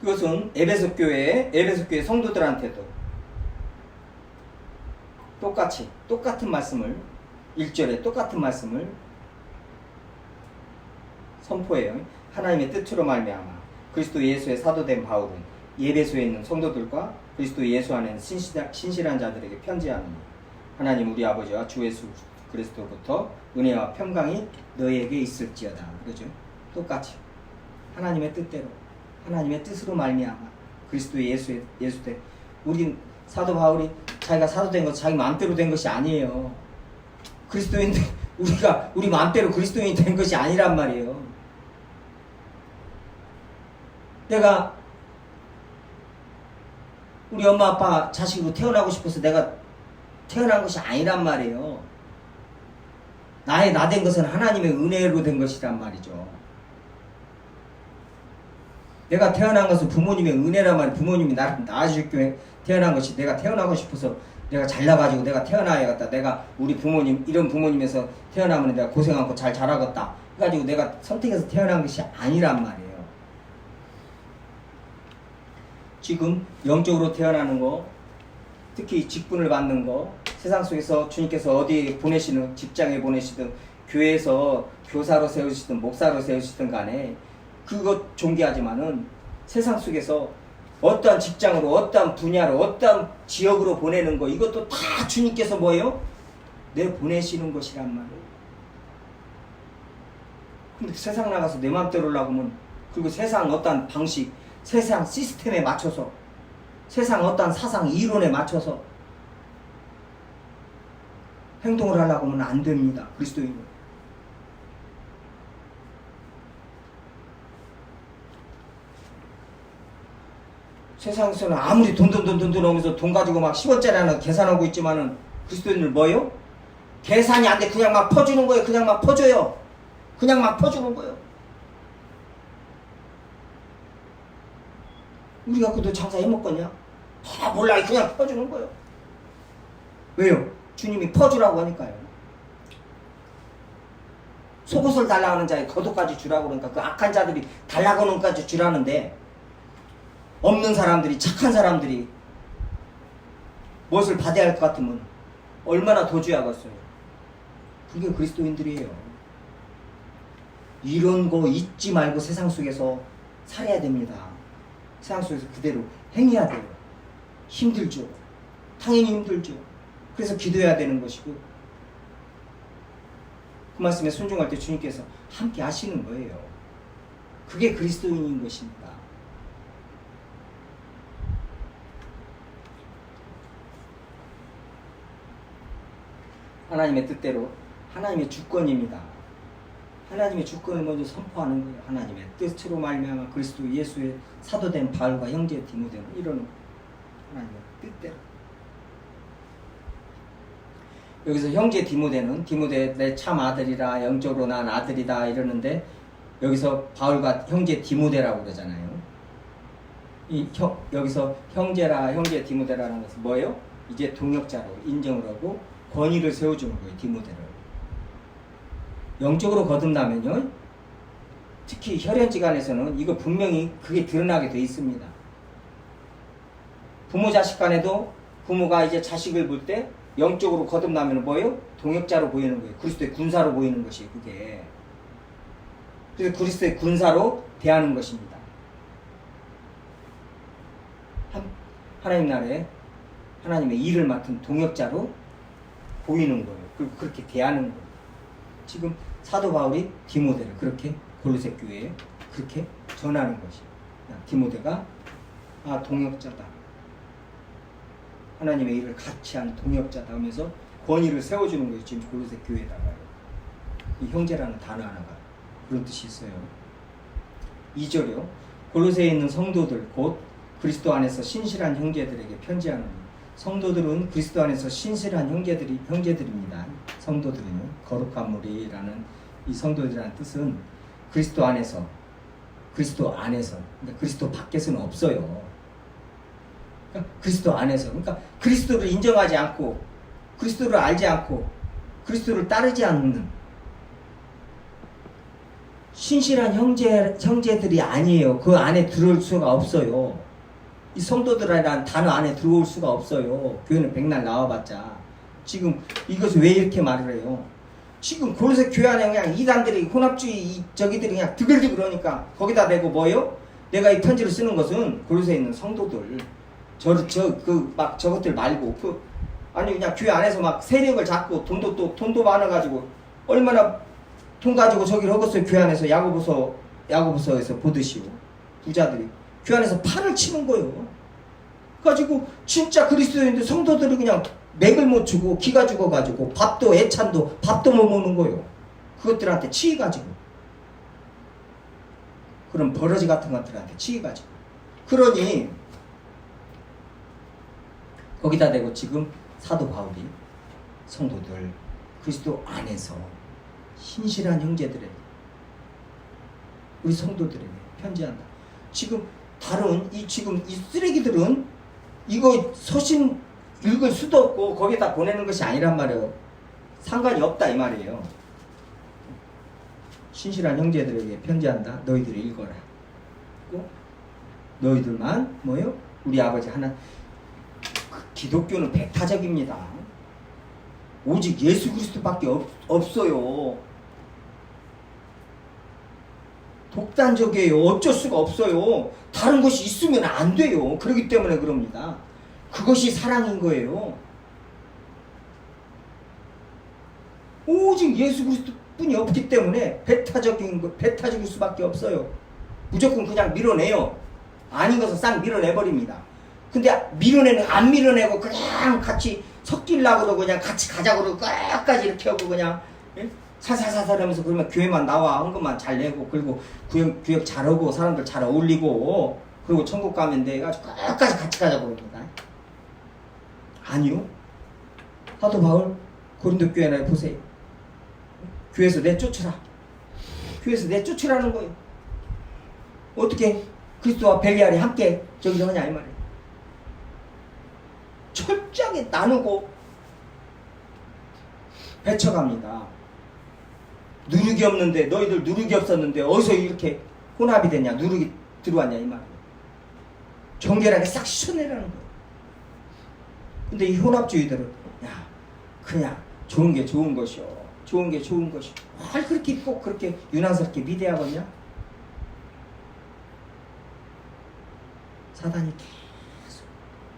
그것은 에베소 교회 성도들한테도 똑같은 말씀을 1절에 똑같은 말씀을 선포해요. 하나님의 뜻으로 말미암아 그리스도 예수의 사도된 바울은 에베소에 있는 성도들과 그리스도 예수 안에 있는 신실한 자들에게 편지하노니 하나님 우리 아버지와 주 예수 그리스도부터 은혜와 평강이 너에게 있을지어다. 그러죠? 똑같이 하나님의 뜻대로 하나님의 뜻으로 말미암아 그리스도 예수 때 우리 사도 바울이 자기가 사도 된 것 자기 마음대로 된 것이 아니에요. 그리스도인들 우리 마음대로 그리스도인이 된 것이 아니란 말이에요. 내가 우리 엄마 아빠 자식으로 태어나고 싶어서 내가 태어난 것이 아니란 말이에요. 나 된 것은 하나님의 은혜로 된 것이란 말이죠. 내가 태어난 것은 부모님의 은혜란 말이에요. 부모님이 나를 낳아주기 태어난 것이 내가 태어나고 싶어서 내가 잘나가지고 내가 태어나야겠다. 내가 우리 부모님 이런 부모님에서 태어나면 내가 고생 않고 잘 자라겠다. 그래가지고 내가 선택해서 태어난 것이 아니란 말이에요. 지금 영적으로 태어나는 거, 특히 직분을 받는 거, 세상 속에서 주님께서 어디에 보내시는, 직장에 보내시든 교회에서 교사로 세우시든 목사로 세우시든 간에 그것 존귀하지만은 세상 속에서 어떠한 직장으로 어떠한 분야로 어떠한 지역으로 보내는 거 이것도 다 주님께서 뭐예요? 내 보내시는 것이란 말이에요. 근데 세상 나가서 내 마음대로 하려고 하면 그리고 세상 어떠한 방식 세상 시스템에 맞춰서 세상 어떠한 사상 이론에 맞춰서 행동을 하려고 하면 안 됩니다. 그리스도인은. 세상에서는 아무리 돈 하면서 돈 가지고 막 10원짜리 하나 계산하고 있지만은 그리스도인들 뭐예요? 계산이 안 돼. 그냥 막 퍼주는 거예요. 그냥 막 퍼줘요. 그냥 막 퍼주는 거예요. 우리가 그도 장사 해먹겠냐? 다 몰라. 그냥 퍼주는 거예요. 왜요? 주님이 퍼주라고 하니까요. 속옷을 달라고 하는 자에 겉옷까지 주라고 그러니까 그 악한 자들이 달라고 하는 것까지 주라는데 없는 사람들이 착한 사람들이 무엇을 받아야 할 것 같으면 얼마나 더 줘야겠어요. 그게 그리스도인들이에요. 이런 거 잊지 말고 세상 속에서 살아야 됩니다. 세상 속에서 그대로 행해야 돼요. 힘들죠. 당연히 힘들죠. 그래서 기도해야 되는 것이고 그 말씀에 순종할 때 주님께서 함께 하시는 거예요. 그게 그리스도인인 것입니다. 하나님의 뜻대로 하나님의 주권입니다. 하나님의 주권을 먼저 선포하는 거예요. 하나님의 뜻으로 말미암아 그리스도 예수의 사도된 바울과 형제 디모데는 이러는 거예요. 하나님의 뜻대로. 여기서 형제 디모데 내 참 아들이라 영적으로 난 아들이다 이러는데 여기서 바울과 형제 디모데라고 그러잖아요. 여기서 형제 디모데라는 것은 뭐예요? 이제 동역자로 인정을 하고 권위를 세워주는 거예요. 디모데를. 영적으로 거듭나면요. 특히 혈연지간에서는 이거 분명히 그게 드러나게 돼 있습니다. 부모 자식 간에도 부모가 이제 자식을 볼 때 영적으로 거듭나면 뭐예요? 동역자로 보이는 거예요. 그리스도의 군사로 보이는 것이에요. 그게. 그래서 그리스도의 군사로 대하는 것입니다. 하나님 나라에 하나님의 일을 맡은 동역자로 보이는 거예요. 그리고 그렇게 대하는 거예요. 지금 사도 바울이 디모데를 그렇게 골로새 교회에 그렇게 전하는 것이에요. 디모데가 동역자다. 하나님의 일을 같이 한 동역자다 하면서 권위를 세워주는 거예요. 지금 골로새 교회에다가요. 이 형제라는 단어 하나가 그런 뜻이 있어요. 2절이요. 골로새에 있는 성도들 곧 그리스도 안에서 신실한 형제들에게 편지하는 성도들은 그리스도 안에서 신실한 형제들입니다. 성도들은요. 거룩한 무리라는 이 성도들이라는 뜻은 그리스도 안에서 그러니까 그리스도 밖에서는 없어요. 그러니까 그리스도 안에서 그러니까 그리스도를 인정하지 않고 그리스도를 알지 않고 그리스도를 따르지 않는 신실한 형제들이 아니에요. 그 안에 들어올 수가 없어요. 이 성도들이라는 단어 안에 들어올 수가 없어요. 교회는 백날 나와봤자. 지금 이것을 왜 이렇게 말을 해요? 지금 고로새 교회 안에 그냥 이단들이 혼합주의 저기들이 그냥 드글드글 그러니까 거기다 대고 뭐요? 내가 이 편지를 쓰는 것은 고로새에 있는 성도들 저것들 말고 아니 그냥 교회 안에서 막 세력을 잡고 돈도 많아가지고 얼마나 돈 가지고 저기를 하겠어요. 교회 안에서 야고보서에서 보듯이요. 부자들이 교회 안에서 판을 치는 거예요. 가지고 진짜 그리스도인들 성도들이 그냥 맥을 못 추고 기가 죽어가지고 밥도 못 먹는 거예요. 그것들한테 치이가지고 그런 버러지 같은 것들한테 치이가지고 그러니 거기다 대고 지금 사도 바울이 성도들 그리스도 안에서 신실한 형제들에게 우리 성도들에게 편지한다. 지금 지금 이 쓰레기들은 이거 서신 읽을 수도 없고 거기다 보내는 것이 아니란 말이에요. 상관이 없다 이 말이에요. 신실한 형제들에게 편지한다. 너희들이 읽어라. 너희들만 뭐요? 우리 아버지 하나. 기독교는 배타적입니다. 오직 예수 그리스도밖에 없어요. 독단적이에요. 어쩔 수가 없어요. 다른 것이 있으면 안 돼요. 그렇기 때문에 그럽니다. 그것이 사랑인 거예요. 오직 예수 그리스도뿐이 없기 때문에 배타적일 수밖에 없어요. 무조건 그냥 밀어내요. 아닌 것은 싹 밀어내버립니다. 근데 안 밀어내고 그냥 같이 섞이려고 그러고 그냥 같이 가자고 그러고 끝까지 이렇게 하고 그냥 살살살살 하면서 그러면 교회만 나와 한 것만 잘 내고 그리고 구역 잘하고 사람들 잘 어울리고 그리고 천국 가면 돼 가지고 끝까지 같이 가자고 그럽니다. 아니요. 사도 바울 고린도 교회나 보세요. 교회에서 내쫓으라. 교회에서 내쫓으라는 거예요. 어떻게 그리스도와 벨리알이 함께 저기서 하냐 이 말이에요. 철저하게 나누고 배쳐갑니다. 누룩이 없는데 너희들 누룩이 없었는데 어디서 이렇게 혼합이 됐냐 누룩이 들어왔냐 이 말이에요. 정결하게 싹 씻어내라는 거예요. 근데 이 혼합주의들은 그냥 좋은 게 좋은 것이요. 좋은 게 좋은 것이요. 그렇게 꼭 그렇게 유난스럽게 미대하겠냐? 사단이 계속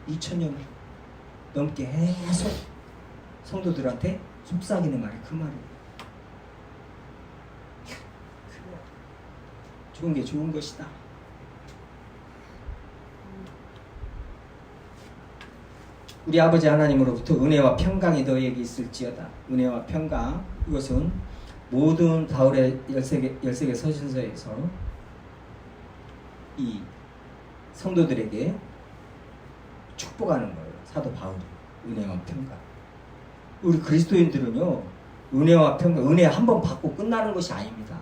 2000년을 넘게 계속 성도들한테 속삭이는 말이 그 말이에요. 좋은 게 좋은 것이다. 우리 아버지 하나님으로부터 은혜와 평강이 너희에게 있을지어다. 은혜와 평강 이것은 모든 바울의 13개 서신서에서 이 성도들에게 축복하는 거예요. 사도 바울이 은혜와 평강. 우리 그리스도인들은요 은혜와 평강 은혜 한 번 받고 끝나는 것이 아닙니다.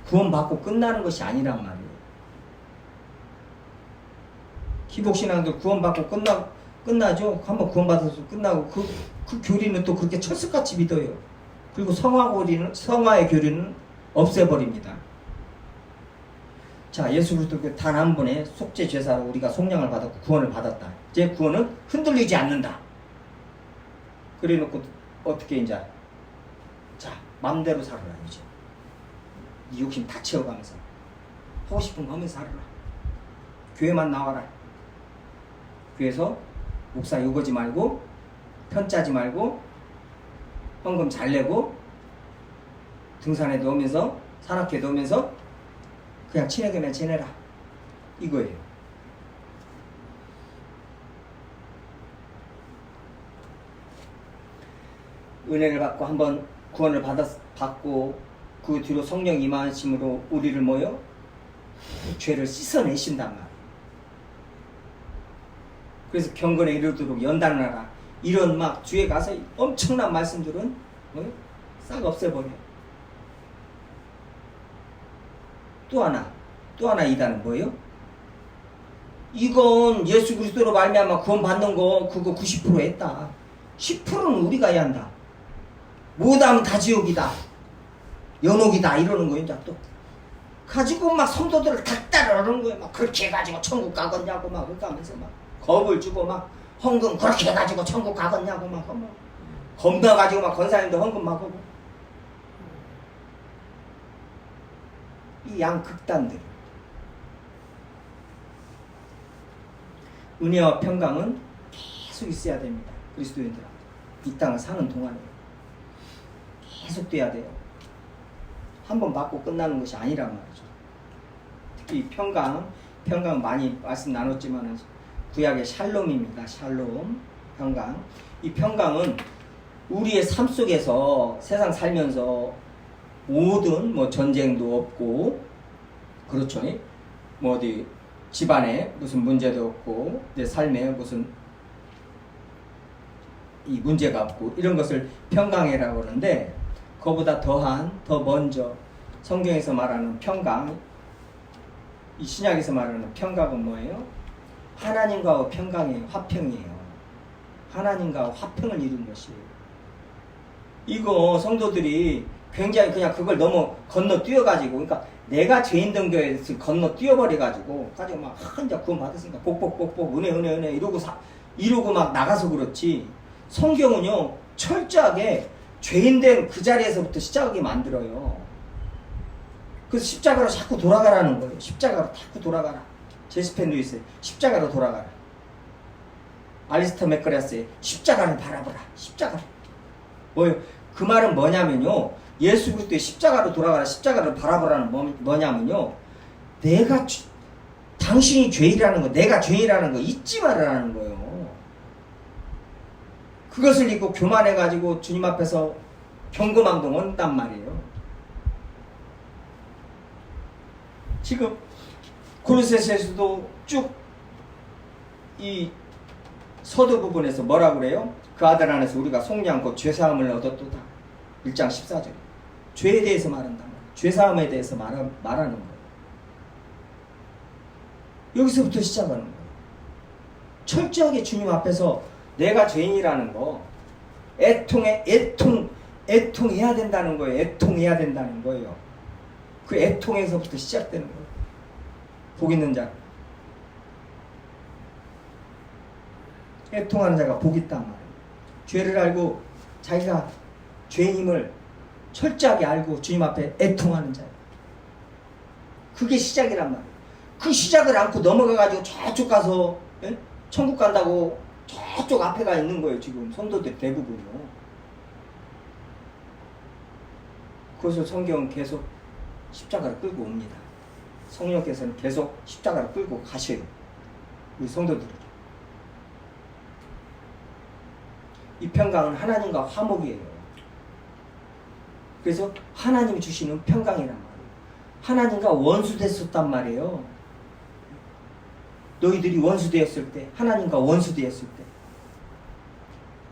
구원 받고 끝나는 것이 아니란 말이에요. 기복신앙들 구원 받고 끝나죠. 한번 구원 받아서 끝나고 그 교리는 또 그렇게 철석같이 믿어요. 그리고 성화의 교리는 없애버립니다. 자, 예수 그리스도 단 한 번의 속죄 제사로 우리가 속량을 받았고 구원을 받았다. 이제 구원은 흔들리지 않는다. 그래놓고 어떻게 이제 자 맘대로 살아라 이제. 네 욕심 다 채워가면서 하고 싶은 거 하면서 살아라. 교회만 나와라. 교회에서 목사 욕하지 말고 편 짜지 말고 헌금 잘 내고 등산에 넣으면서 산악회에 넣으면서 그냥 친하게만 지내라 이거예요. 은혜를 받고 한번 구원을 받고 그 뒤로 성령 임하심으로 우리를 뭐요? 죄를 씻어내신단 말이에요. 그래서 경건에 이르도록 연단하라. 이런 막 뒤에 가서 엄청난 말씀들은 뭐요? 싹 없애버려요. 또 하나 이단은 뭐예요? 이건 예수 그리스도로 말미암아 구원 받는 거 그거 90% 했다. 10%는 우리가 해야 한다. 못하면 다 지옥이다. 연옥이다 이러는 거예요. 이제 또 가지고 막 성도들을 닥달하는 거예요. 막 그렇게 해가지고 천국 가겠냐고 막 그렇게 하면서 막 겁을 주고 막 헌금 그렇게 해가지고 천국 가겠냐고 막 겁나가지고 막 권사님도 헌금 막 하고 이 양극단들. 은혜와 평강은 계속 있어야 됩니다. 그리스도인들한테 이 땅을 사는 동안에 계속 돼야 돼요. 한번 받고 끝나는 것이 아니란 말이죠. 특히 평강은 많이 말씀 나눴지만 구약의 샬롬입니다. 샬롬, 평강. 이 평강은 우리의 삶 속에서 세상 살면서 모든 뭐 전쟁도 없고 그렇죠. 뭐 어디 집안에 무슨 문제도 없고 내 삶에 무슨 이 문제가 없고 이런 것을 평강이라고 하는데 그거보다 더 먼저 성경에서 말하는 평강, 이 신약에서 말하는 평강은 뭐예요? 하나님과의 평강이에요. 화평이에요. 하나님과 화평을 이룬 것이에요. 이거 성도들이 굉장히 그냥 그걸 너무 건너뛰어가지고, 그러니까 내가 죄인 등교에서 건너뛰어버려가지고 가지고 막 이제 구원 받았으니까 복복 은혜 이러고 막 나가서 그렇지. 성경은요 철저하게 죄인된 그 자리에서부터 시작하게 만들어요. 그래서 십자가로 자꾸 돌아가라는 거예요. 십자가로 자꾸 돌아가라. 제스펜 루이스 십자가로 돌아가라. 알리스터 맥그라스의 십자가를 바라보라. 십자가를. 뭐예요? 그 말은 뭐냐면요. 예수 그리스도의 십자가로 돌아가라. 십자가를 바라보라는 뭐냐면요. 당신이 죄인이라는 거, 내가 죄인이라는 거 잊지 말라는 거예요. 그것을 잊고 교만해가지고 주님 앞에서 경거망동 온단 말이에요. 지금 고린도서에서도 쭉 이 서두 부분에서 뭐라고 그래요? 그 아들 안에서 우리가 속량 곧 죄사함을 얻었도다. 1장 14절. 죄에 대해서 말한단 말이에요. 죄사함에 대해서 말하는 거예요. 여기서부터 시작하는 거예요. 철저하게 주님 앞에서 내가 죄인이라는 거 애통해야 된다는 거예요. 애통해야 된다는 거예요. 그 애통에서부터 시작되는 거예요. 복 있는 자. 애통하는 자가 복 있단 말이에요. 죄를 알고 자기가 죄인임을 철저하게 알고 주님 앞에 애통하는 자예요. 그게 시작이란 말이에요. 그 시작을 안고 넘어가가지고 저쪽 가서 천국 간다고 저쪽 앞에가 있는 거예요. 지금 성도들 대부분요. 그것을 성경은 계속 십자가를 끌고 옵니다. 성령께서는 계속 십자가를 끌고 가셔요. 우리 성도들을. 이 평강은 하나님과 화목이에요. 그래서 하나님이 주시는 평강이란 말이에요. 하나님과 원수됐었단 말이에요. 너희들이 원수되었을 때, 하나님과 원수되었을 때,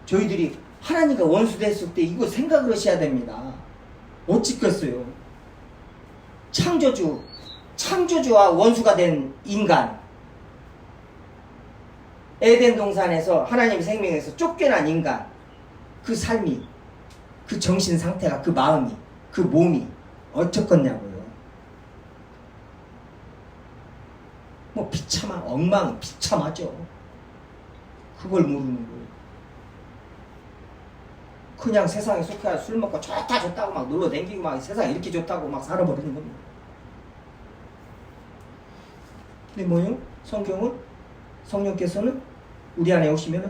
저희들이 하나님과 원수되었을 때 이거 생각을 하셔야 됩니다. 어찌겠어요? 창조주와 원수가 된 인간, 에덴 동산에서 하나님의 생명에서 쫓겨난 인간, 그 삶이, 그 정신 상태가, 그 마음이, 그 몸이 어쩌겠냐고요. 뭐 엉망 비참하죠. 그걸 모르는 거예요. 그냥 세상에 속해 술 먹고 좋다고 막 놀러 댕기고 막 세상에 이렇게 좋다고 막 살아버리는 겁니다. 근데 뭐요? 성령께서는 우리 안에 오시면은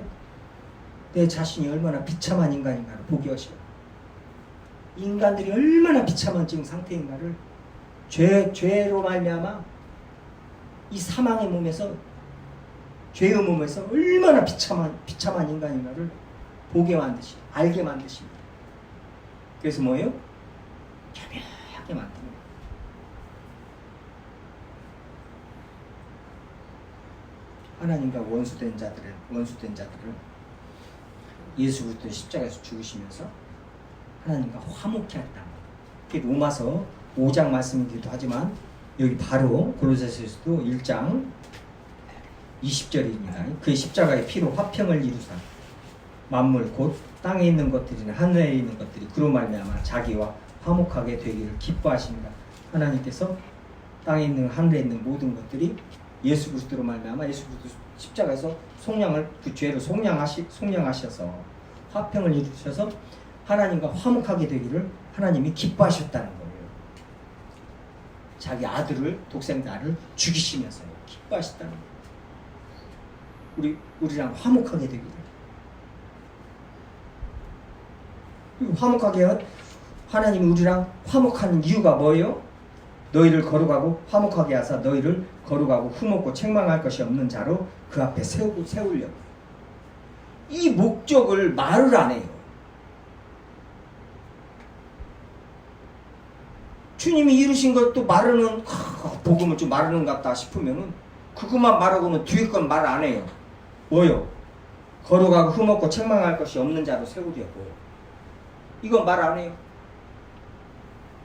내 자신이 얼마나 비참한 인간인가를 보게 하셔요. 인간들이 얼마나 비참한 지금 상태인가를 죄로 말미암아 이 사망의 몸에서 죄의 몸에서 얼마나 비참한 인간인가를 보게 만드시, 알게 만드십니다. 그래서 뭐예요? 겸허하게 만듭니다. 하나님과 원수된 자들을 예수 그리스도의 십자가에서 죽으시면서 하나님과 화목케 했다. 그게 로마서 5장 말씀이기도 하지만 여기 바로 골로새서에서도 1장 20절입니다. 그의 십자가의 피로 화평을 이루사 만물 곧 땅에 있는 것들이나 하늘에 있는 것들이 그로 말미암아 자기와 화목하게 되기를 기뻐하십니다. 하나님께서 땅에 있는 하늘에 있는 모든 것들이 예수 그리스도로 말미암아 예수 그리스도 십자가에서 속량을 그 죄를 속량하셔서 화평을 이루셔서 하나님과 화목하게 되기를 하나님이 기뻐하셨다는 거예요. 자기 아들을 독생자 아들을 죽이시면서요 기뻐하셨다는 거예요. 우리랑 화목하게 되기를. 그리고 화목하게 하나님이 우리랑 화목하는 이유가 뭐예요? 너희를 거룩하고 화목하게 하사 너희를 거룩하고 흠없고 책망할 것이 없는 자로 그 앞에 세우려고. 이 목적을 말을 안 해요. 주님이 이루신 것도 말하는 복음을 좀 말하는 것 같다 싶으면은 그것만 말하고는 뒤에 건 말 안 해요. 뭐요? 거룩하고 흠없고 책망할 것이 없는 자로 세우려고. 이건 말 안 해요.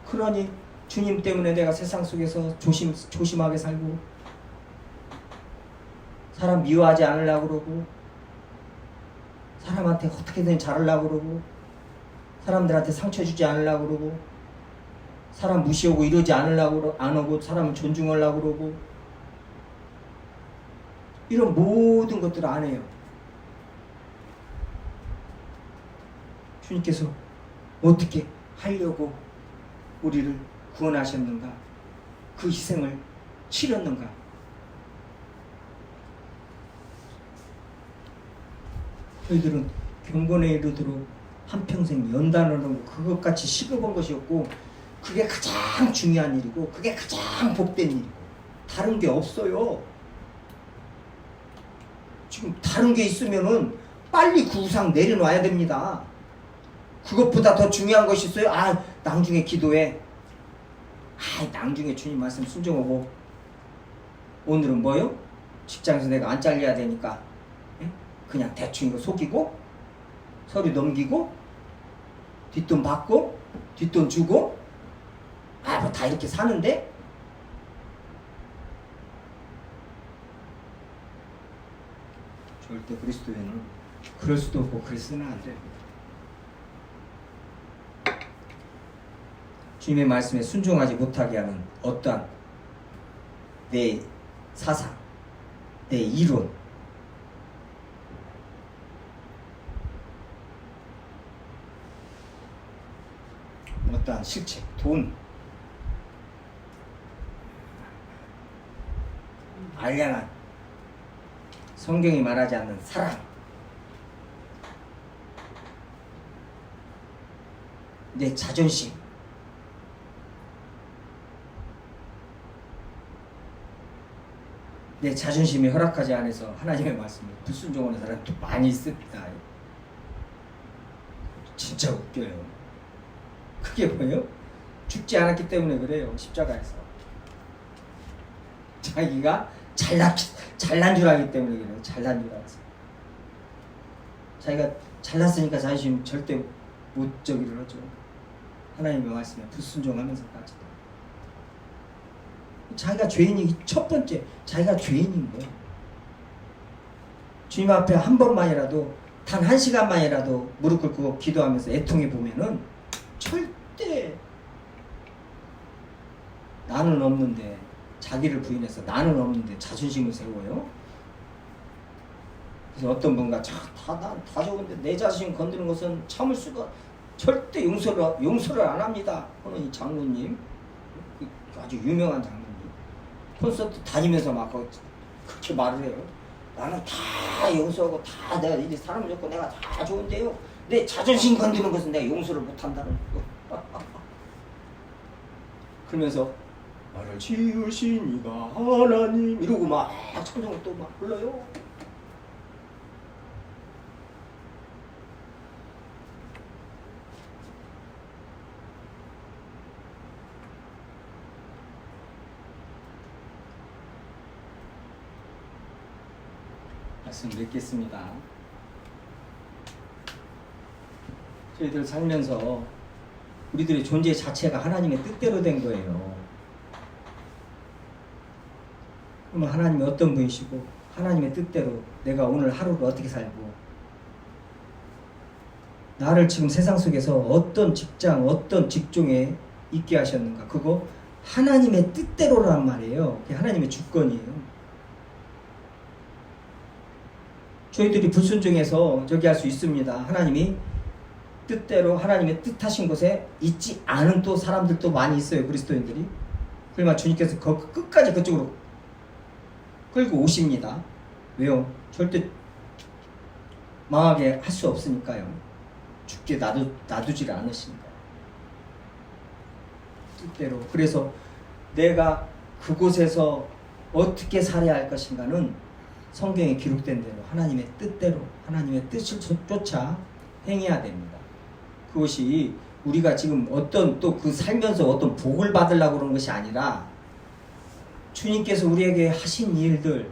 그러니 주님 때문에 내가 세상 속에서 조심하게 살고 사람 미워하지 않으려고 그러고 사람한테 어떻게든 잘하려고 그러고 사람들한테 상처 주지 않으려고 그러고 사람 무시하고 이러지 않으려고 안 하고 사람을 존중하려고 그러고 이런 모든 것들을 안 해요. 주님께서 어떻게 하려고 우리를 구원하셨는가? 그 희생을 치렀는가? 저희들은 경건에 이르도록 한평생 연단하는 그것같이 시급한 것이 없고 그게 가장 중요한 일이고 그게 가장 복된 일이고 다른 게 없어요. 지금 다른 게 있으면은 빨리 그 우상 내려놔야 됩니다. 그것보다 더 중요한 것이 있어요? 낭중에 기도해. 낭중에 주님 말씀 순종하고 오늘은 뭐요? 직장에서 내가 안 잘려야 되니까 그냥 대충 이거 속이고 서류 넘기고 뒷돈 받고 뒷돈 주고 뭐 다 이렇게 사는데 절대 그리스도에는 그럴 수도 없고 그랬으면 안 돼요. 주님의 말씀에 순종하지 못하게 하는 어떠한 내 사상, 내 이론, 어떠한 실체, 돈, 알량한 성경이 말하지 않는 사랑, 내 자존심, 내 자존심이 허락하지 않아서 하나님의 말씀에 불순종하는 사람도 많이 있습니다. 진짜 웃겨요. 그게 뭐예요? 죽지 않았기 때문에 그래요. 십자가에서 자기가 잘난 줄 알기 때문에 그래요. 잘난 줄 알았어. 자기가 잘났으니까 자존심 절대 못 저기를 하죠. 하나님의 말씀에 불순종하면서까지도. 자기가 죄인이 첫 번째 자기가 죄인인 거예요. 주님 앞에 한 번만이라도 단 한 시간만이라도 무릎 꿇고 기도하면서 애통해 보면은 절대 나는 없는데 자기를 부인해서 나는 없는데 자존심을 세워요. 그래서 어떤 분과 다 좋은데 내 자신 건드는 것은 참을 수가 절대 용서를 안 합니다. 하는 이 장로님 아주 유명한 장로님 콘서트 다니면서 막 그렇게 말을 해요. 나는 다 용서하고 다 내가 이제 사람 좋고 내가 다 좋은데요. 내 자존심 건드는 것은 내가 용서를 못한다는 거. 그러면서 나를 지으신 이가 하나님 이러고 막 찬송을 또 막 불러요. 말씀 맺겠습니다. 저희들 살면서 우리들의 존재 자체가 하나님의 뜻대로 된 거예요. 그러면 하나님이 어떤 분이시고 하나님의 뜻대로 내가 오늘 하루를 어떻게 살고 나를 지금 세상 속에서 어떤 직장, 어떤 직종에 있게 하셨는가? 그거 하나님의 뜻대로란 말이에요. 그게 하나님의 주권이에요. 저희들이 불순종해서 저기 할 수 있습니다. 하나님이 뜻대로 하나님의 뜻하신 곳에 있지 않은 또 사람들도 많이 있어요. 그리스도인들이. 그러면 주님께서 끝까지 그쪽으로 끌고 오십니다. 왜요? 절대 망하게 할 수 없으니까요. 죽게 놔두질 않으십니다. 뜻대로. 그래서 내가 그곳에서 어떻게 살아야 할 것인가는 성경에 기록된 대로 하나님의 뜻대로 하나님의 뜻을 쫓아 행해야 됩니다. 그것이 우리가 지금 어떤 또 그 살면서 어떤 복을 받으려고 그러는 것이 아니라 주님께서 우리에게 하신 일들,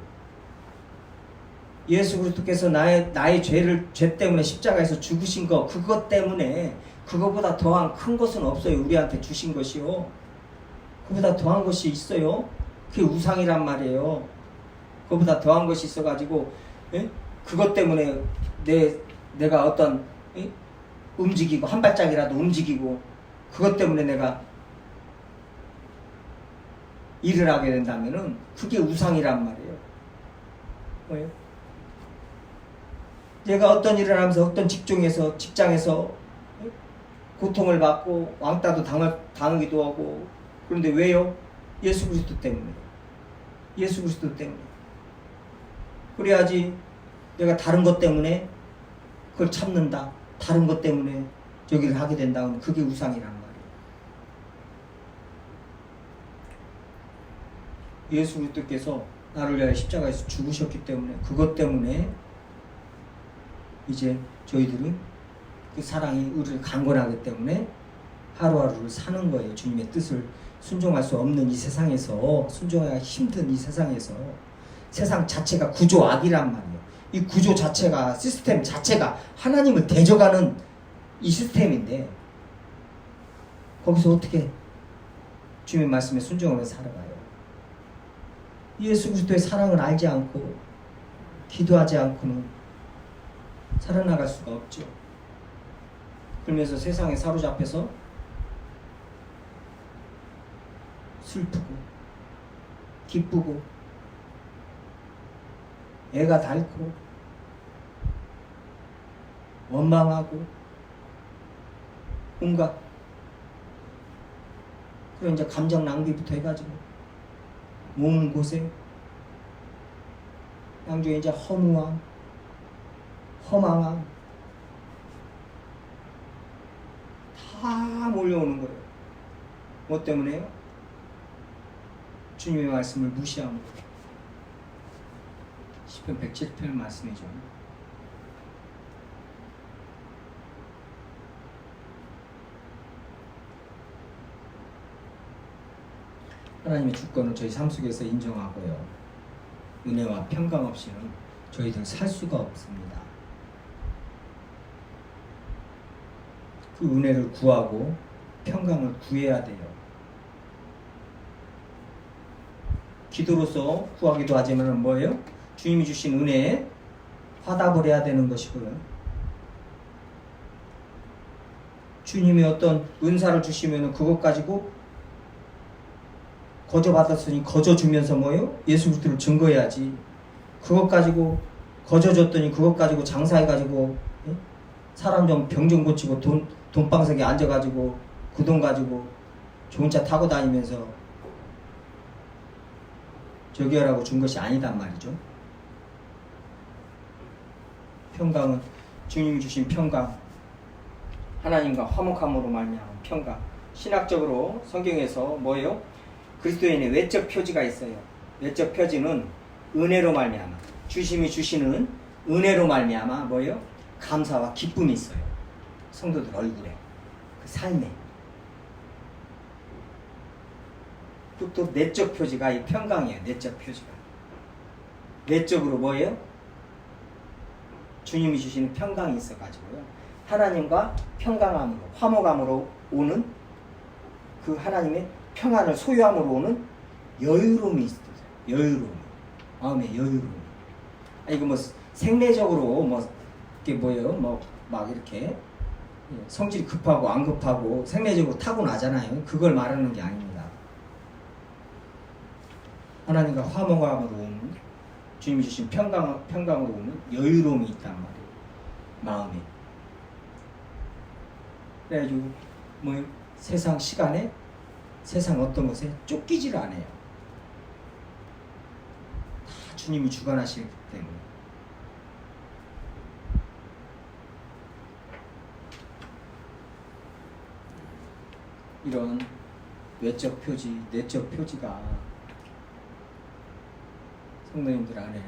예수 그리스도께서 나의 죄 때문에 십자가에서 죽으신 것, 그것 때문에 그것보다 더한 큰 것은 없어요. 우리한테 주신 것이요. 그보다 더한 것이 있어요. 그게 우상이란 말이에요. 그보다 더한 것이 있어가지고, 예? 그것 때문에 내가 어떤 움직이고 한 발짝이라도 움직이고 그것 때문에 내가 일을 하게 된다면은 그게 우상이란 말이에요. 뭐예요? 내가 어떤 일을 하면서 어떤 직장에서 고통을 받고 왕따도 당하기도 하고, 그런데 왜요? 예수 그리스도 때문에. 예수 그리스도 때문에. 그래야지 내가 다른 것 때문에 그걸 참는다. 다른 것 때문에 저기를 하게 된다면 그게 우상이란 말이에요. 예수 그리스도께서 나를 위하여 십자가에서 죽으셨기 때문에, 그것 때문에 이제 저희들은 그 사랑이 우리를 강권하기 때문에 하루하루를 사는 거예요. 주님의 뜻을 순종할 수 없는 이 세상에서, 순종하기가 힘든 이 세상에서, 세상 자체가 구조 악이란 말이에요. 이 구조 자체가, 시스템 자체가 하나님을 대적하는 이 시스템인데 거기서 어떻게 주님의 말씀에 순종하면서 살아가요? 예수 그리스도의 사랑을 알지 않고 기도하지 않고는 살아나갈 수가 없죠. 그러면서 세상에 사로잡혀서 슬프고 기쁘고 애가 닳고 원망하고 온갖 그런 이제 감정 낭비부터 해가지고 몸 고생, 양쪽에 이제 허무함, 허망함 다 몰려오는 거예요. 뭐 때문에요? 주님의 말씀을 무시함으로. 시편 107편 말씀이죠. 하나님의 주권을 저희 삶 속에서 인정하고요. 은혜와 평강 없이는 저희들 살 수가 없습니다. 그 은혜를 구하고 평강을 구해야 돼요. 기도로서 구하기도 하지만 뭐예요? 주님이 주신 은혜에 화답을 해야 되는 것이고요. 주님이 어떤 은사를 주시면 그것 가지고 거저 받았으니 거저 주면서 뭐예요? 예수 그리스도를 증거해야지. 그것 가지고 거저 줬더니 그것 가지고 장사해가지고 사람 좀 병 좀 고치고 돈방석에 앉아가지고 그 돈 가지고 좋은 차 타고 다니면서 저기 하라고 준 것이 아니단 말이죠. 평강은 주님이 주신 평강, 하나님과 화목함으로 말미암은 평강. 신학적으로 성경에서 뭐예요? 그리스도인의 외적 표지가 있어요. 외적 표지는 은혜로 말미암아, 주심이 주시는 은혜로 말미암아 뭐예요? 감사와 기쁨이 있어요. 성도들 얼굴에, 그 삶에. 또 내적 표지가 이 평강이에요. 내적 표지가. 내적으로 뭐예요? 주님이 주시는 평강이 있어가지고요. 하나님과 평강함으로, 화목함으로 오는 그 하나님의 평안을 소유함으로 오는 여유로움이 있어요. 여유로움. 마음의 여유로움. 아니, 이거 뭐 생내적으로 뭐 이게 뭐예요? 뭐 막 이렇게 성질이 급하고 안 급하고 생리적으로 타고나잖아요. 그걸 말하는 게 아닙니다. 하나님과 화목함으로 오는, 주님이 주신 평강으로 오는 여유로움이 있단 말이에요. 마음에. 그래가지고 뭐 세상 시간에, 세상 어떤 것에 쫓기지를 않아요. 다 주님이 주관하시기 때문에. 이런 외적 표지, 내적 표지가 성도님들 안에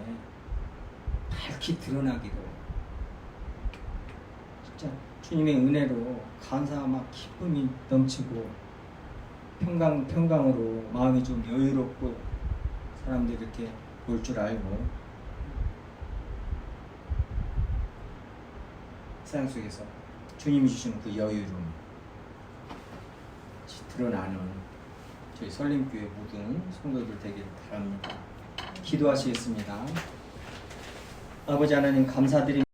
밝히 드러나기를 진짜 주님의 은혜로 감사와 기쁨이 넘치고 평강으로 마음이 좀 여유롭고 사람들이 이렇게 볼 줄 알고 세상 속에서 주님이 주시는 그 여유로움 드러나는 저희 설림교회 모든 성도들 되길 바랍니다. 기도하시겠습니다. 아버지 하나님 감사드립니다.